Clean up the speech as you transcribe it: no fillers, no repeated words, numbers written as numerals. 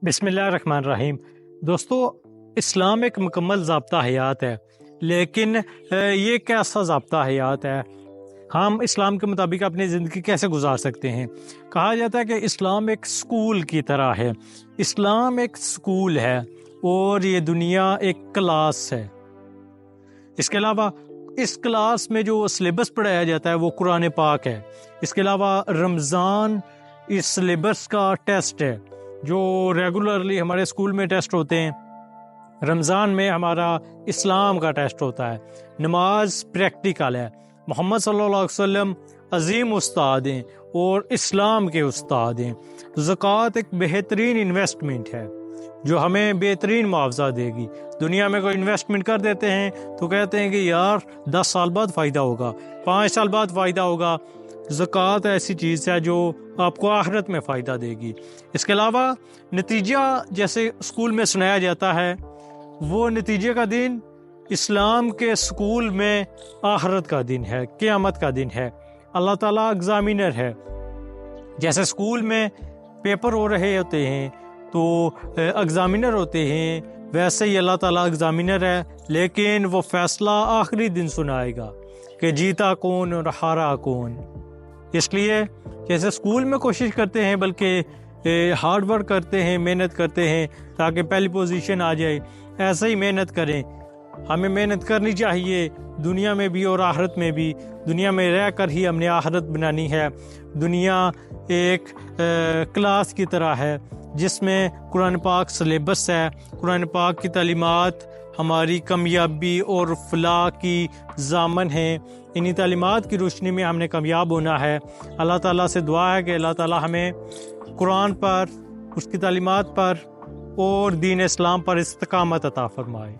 बिस्मिल्लाहिर्रहमानिर्रहीम। दोस्तों, इस्लाम एक मुकम्मल ज़ाब्ता हयात है, लेकिन ये कैसा ज़ाब्ता हयात है? हम इस्लाम के मुताबिक अपनी ज़िंदगी कैसे गुजार सकते हैं? कहा जाता है कि इस्लाम एक स्कूल की तरह है। इस्लाम एक स्कूल है और ये दुनिया एक क्लास है। इसके अलावा इस क्लास में जो सिलेबस पढ़ाया जाता है वो कुरान पाक है। इसके अलावा रमज़ान इस सिलेबस का टेस्ट है जो रेगुलरली हमारे स्कूल में टेस्ट होते हैं। रमज़ान में हमारा इस्लाम का टेस्ट होता है। नमाज प्रैक्टिकल है। मोहम्मद सल्लल्लाहु अलैहि वसल्लम अजीम उस्ताद हैं और इस्लाम के उस्ताद हैं। ज़कात एक बेहतरीन इन्वेस्टमेंट है जो हमें बेहतरीन मुआवजा देगी। दुनिया में कोई इन्वेस्टमेंट कर देते हैं तो कहते हैं कि यार 10 साल बाद फ़ायदा होगा, 5 साल बाद फ़ायदा होगा। ज़कात ऐसी चीज़ है जो आपको आखिरत में फ़ायदा देगी। इसके अलावा नतीजा जैसे स्कूल में सुनाया जाता है, वो नतीजे का दिन इस्लाम के स्कूल में आखिरत का दिन है, क़यामत का दिन है। अल्लाह ताला एग्ज़ामिनर है। जैसे स्कूल में पेपर हो रहे होते हैं तो एग्ज़ामिनर होते हैं, वैसे ही अल्लाह ताला एग्ज़ामिनर है, लेकिन वो फ़ैसला आखिरी दिन सुनाएगा कि जीता कौन और हारा कौन। इसलिए जैसे स्कूल में कोशिश करते हैं, बल्कि हार्ड वर्क करते हैं, मेहनत करते हैं ताकि पहली पोजीशन आ जाए, ऐसे ही मेहनत करें। हमें मेहनत करनी चाहिए दुनिया में भी और आखिरत में भी। दुनिया में रह कर ही हमने आखिरत बनानी है। दुनिया एक क्लास की तरह है जिसमें कुरान पाक सिलेबस है। कुरान पाक की तालीमात हमारी कामयाबी और फलाह की ज़ामन है। इन्हीं तालीमात की रोशनी में हमने कामयाब होना है। अल्लाह ताला से दुआ है कि अल्लाह ताला हमें कुरान पर, उसकी तालीमात पर और दीन इस्लाम पर इस्तिकामत अता फरमाए।